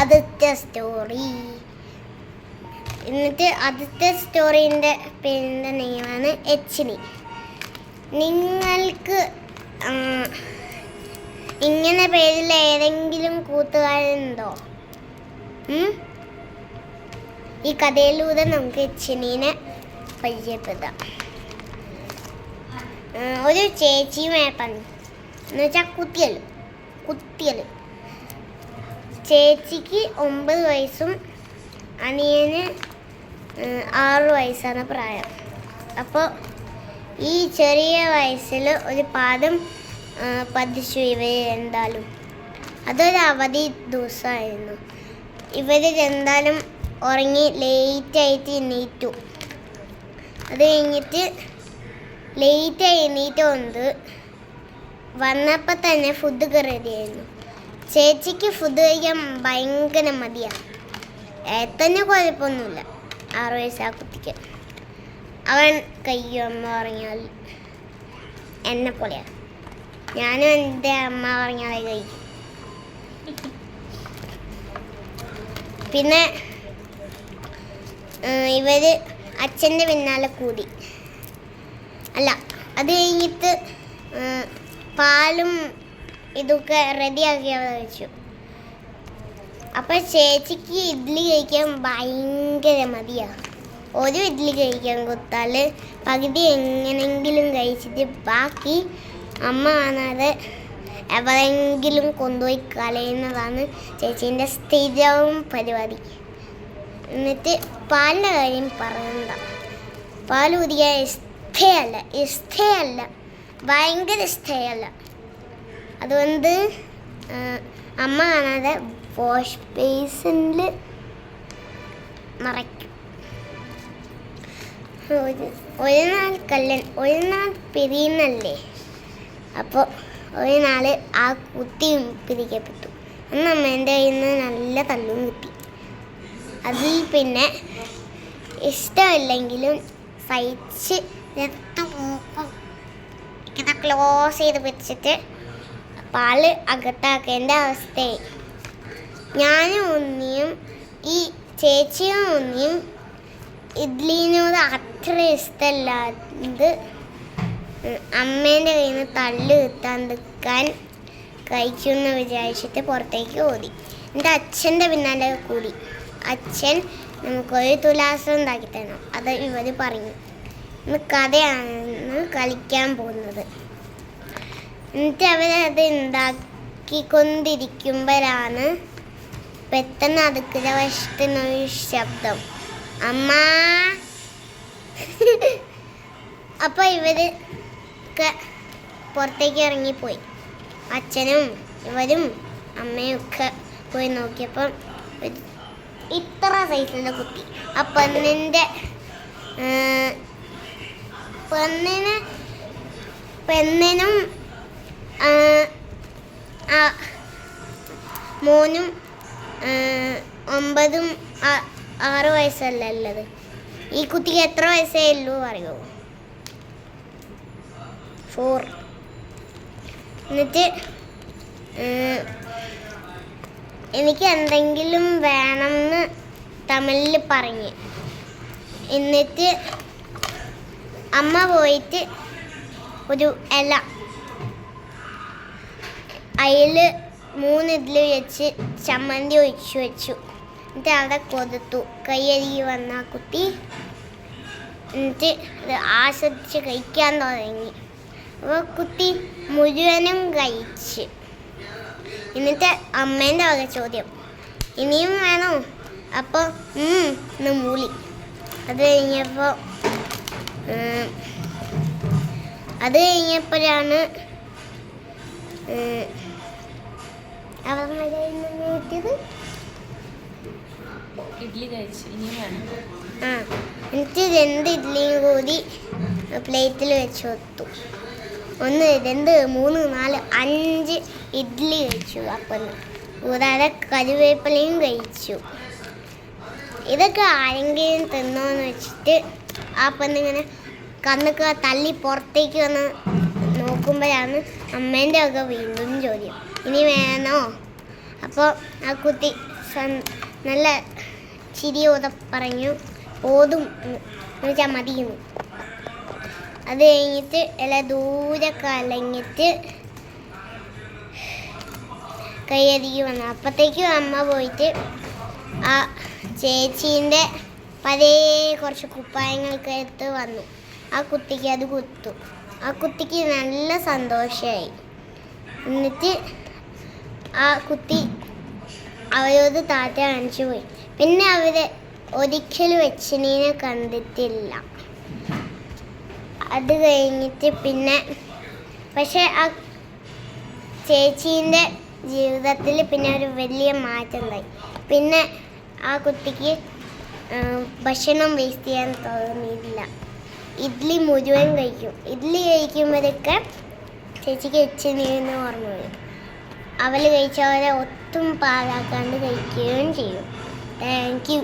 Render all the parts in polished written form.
ആദ്യത്തെ സ്റ്റോറി. എന്നിട്ട് ആദ്യത്തെ സ്റ്റോറീൻ്റെ പേരിൻ്റെ നെയ്മാണ് എച്ചിനി. നിങ്ങൾക്ക് ഇങ്ങനെ പേരിൽ ഏതെങ്കിലും കൂട്ടുകാരുണ്ടോ? ഈ കഥയിലൂടെ നമുക്ക് എച്ചിനീനെ പരിചയപ്പെടാം. ഒരു ചേച്ചിയുമായിട്ടാണ് എന്ന് വെച്ചാൽ കുത്തിയൽ. ചേച്ചിക്ക് 9 വയസ്സും അനിയന് 6 വയസ്സാണ് പ്രായം. അപ്പോൾ ഈ ചെറിയ വയസ്സിൽ ഒരു പാദം പതിച്ചു ഇവർ രണ്ടാലും. അതൊരു അവധി ദിവസമായിരുന്നു. ഇവർ രണ്ടാലും ഉറങ്ങി ലേറ്റായിട്ട് എണീറ്റു. അത് കഴിഞ്ഞിട്ട് ലേറ്റായി എണീറ്റുകൊണ്ട് വന്നപ്പോൾ തന്നെ ഫുഡ് റെഡിയായിരുന്നു. ചേച്ചിക്ക് ഫുഡ് കഴിക്കാൻ ഭയങ്കര മടിയാണ്. ഏത്തന്നെ കുഴപ്പമൊന്നുമില്ല, 6 വയസ്സാ കുട്ടിക്ക്. അവൻ കഴിയും അമ്മ പറഞ്ഞാൽ. എന്നെ പോലെയാണ്, ഞാനും എൻ്റെ അമ്മ പറഞ്ഞാൽ കഴിക്കും. പിന്നെ ഇവർ അച്ഛൻ്റെ പിന്നാലെ കൂടി. അത് കഴിഞ്ഞിട്ട് പാലും ഇതൊക്കെ റെഡിയാക്കി വെച്ചു. അപ്പം ചേച്ചിക്ക് ഇഡ്ഡലി കഴിക്കാൻ ഭയങ്കര മതിയാണ്. ഒരു ഇഡ്ഡലി കഴിക്കാൻ കൊടുത്താൽ പകുതി എങ്ങനെങ്കിലും കഴിച്ചിട്ട് ബാക്കി അമ്മ കാണാതെ എവിടെയെങ്കിലും കൊണ്ടുപോയി കളയുന്നതാണ് ചേച്ചീൻ്റെ സ്ഥിരവും പരിപാടി. എന്നിട്ട് പാലിൻ്റെ കാര്യം പറയണ്ട. പാൽ കുടിക്കാൻ ഇഷ്ടമല്ല, ഭയങ്കര ഇഷ്ടമല്ല. അതുകൊണ്ട് അമ്മ കാണാതെ വാഷ് ബേസിനിൽ മറയ്ക്കും. ഒരു നാൾ പിരിയുന്നല്ലേ. അപ്പോൾ ഒരു നാൾ ആ കുട്ടിയും പിരിക്കപ്പെട്ടു. അന്ന് അമ്മേൻ്റെ കയ്യിൽ നിന്ന് നല്ല തല്ലും കിട്ടി. അതിൽ പിന്നെ ഇഷ്ടമില്ലെങ്കിലും സഹിച്ച് ഇങ്ങനെ ക്ലോസ് ചെയ്ത് വെച്ചിട്ട് പാല് അകത്താക്കേണ്ട അവസ്ഥയായി. ഞാനും ഉണ്ണിയും ഈ ചേച്ചിയും ഉണ്ണിയും ഇഡ്ഡലിനോട് അത്ര ഇഷ്ടമല്ലാണ്ട് അമ്മേൻ്റെ കയ്യിൽ നിന്ന് തല്ല് കിട്ടാണ്ടിരിക്കാൻ കഴിക്കുമെന്ന് വിചാരിച്ചിട്ട് പുറത്തേക്ക് ഓടി. എൻ്റെ അച്ഛൻ്റെ പിന്നാലെ കൂടി. അച്ഛൻ നമുക്കൊരു തുലാസം ഉണ്ടാക്കി തരണം. അത് ഇവർ പറഞ്ഞു. ഇന്ന് കഥയാണ് കളിക്കാൻ പോകുന്നത്. എന്നിട്ട് അവരത് ഉണ്ടാക്കിക്കൊണ്ടിരിക്കുമ്പോഴാണ് പെട്ടെന്ന് അടുക്കള വശത്തുനിന്നൊരു ശബ്ദം, അമ്മ. അപ്പോൾ ഇവരൊക്കെ പുറത്തേക്ക് ഇറങ്ങിപ്പോയി. അച്ഛനും ഇവരും അമ്മയും ഒക്കെ പോയി നോക്കിയപ്പം ഇത്ര സൈസിലുള്ള കുട്ടി. ആ പെണ്ണിനും മോനും 9ഉം 6 വയസ്സല്ല ഉള്ളത്. ഈ കുട്ടിക്ക് എത്ര വയസ്സേ ഉള്ളൂ അറിയോ? 4. എന്നിട്ട് എനിക്ക് എന്തെങ്കിലും വേണമെന്ന് തമിഴിൽ പറഞ്ഞ്. എന്നിട്ട് അമ്മ പോയിട്ട് ഒരു ഇല അതിൽ 3 ഇഡ്ഡലി വെച്ച് ചമ്മന്തി ഒഴിച്ചു വെച്ചു. എന്നിട്ട് അവിടെ കൊടുത്തു. കൈയരികി വന്ന ആ കുട്ടി എന്നിട്ട് അത് ആസ്വദിച്ച് കഴിക്കാൻ തുടങ്ങി. അപ്പോൾ കുട്ടി മുഴുവനും കഴിച്ച്. എന്നിട്ട് അമ്മേൻ്റെ വക ചോദ്യം, ഇനിയും വേണോ? അപ്പോൾ ഇന്ന് മൂളി. അത് കഴിഞ്ഞപ്പോഴാണ് ഇഡ്ഡലി കഴിച്ച് ഇനിയും വേണം. എന്നിട്ട് 2 ഇഡ്ഡലിയും കൂടി പ്ലേറ്റിൽ വെച്ച് കൊടുത്തു. 1 2 3 4 5 ഇഡ്ഡലി കഴിച്ചു. അപ്പം കൂടാതെ കരുവേപ്പിലയും കഴിച്ചു. ഇതൊക്കെ ആരെങ്കിലും തിന്നോന്ന് വെച്ചിട്ട് ആ പെണ്ണിങ്ങനെ കണ്ണൊക്കെ തള്ളി പുറത്തേക്ക് വന്ന് നോക്കുമ്പോഴാണ് അമ്മേൻ്റെ ഒക്കെ വീണ്ടും ചോദ്യം, ഇനി വേണോ? അപ്പോൾ ആ കുട്ടി നല്ല ചിരിയോടെ പറഞ്ഞു ഓതും എന്ന് വെച്ചാൽ മതിയെന്നു. അത് കഴിഞ്ഞിട്ട് എല്ലാം ദൂരെ കലങ്ങിയിട്ട് കൈയതിക്ക് വന്നു. അപ്പോഴത്തേക്കും അമ്മ പോയിട്ട് ആ ചേച്ചീൻ്റെ പഴയ കുറച്ച് കുപ്പായങ്ങൾക്ക് എടുത്ത് വന്നു. ആ കുട്ടിക്ക് അത് കുത്തു. ആ കുട്ടിക്ക് നല്ല സന്തോഷമായി. എന്നിട്ട് ആ കുട്ടി അവരോട് താറ്റ കാണിച്ചു പോയി. പിന്നെ അവരെ ഒരിക്കലും അച്ഛനെ കണ്ടിട്ടില്ല. അത് കഴിഞ്ഞിട്ട് പിന്നെ പക്ഷെ ആ ചേച്ചീൻ്റെ ജീവിതത്തിൽ പിന്നെ ഒരു വലിയ മാറ്റം ഉണ്ടായി. പിന്നെ ആ കുട്ടിക്ക് ഭക്ഷണം വേസ്റ്റ് ചെയ്യാൻ തോന്നിയില്ല. ഇഡ്ഡലി മുഴുവൻ കഴിക്കും. ഇഡ്ഡലി കഴിക്കുമ്പോഴൊക്കെ ചേച്ചിക്ക് അച്ഛനെന്ന് ഓർമ്മ വരും. അവൾ കഴിച്ചവരെ ഒട്ടും പാഴാക്കാണ്ട് കഴിക്കുകയും ചെയ്യും. Thank you.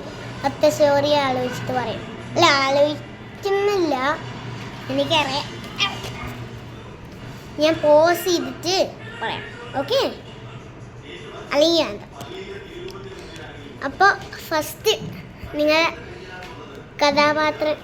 അത്ത സ്റ്റോറി ആലോചിച്ചിട്ട് പറയും. അല്ല, ആലോചിക്കുന്നില്ല, എനിക്കറിയാം. ഞാൻ പോസ് ചെയ്തിട്ട് പറയാം, ഓക്കെ? അല്ലെങ്കിൽ വേണ്ട. അപ്പോൾ ഫസ്റ്റ് നിങ്ങളുടെ കഥാപാത്രം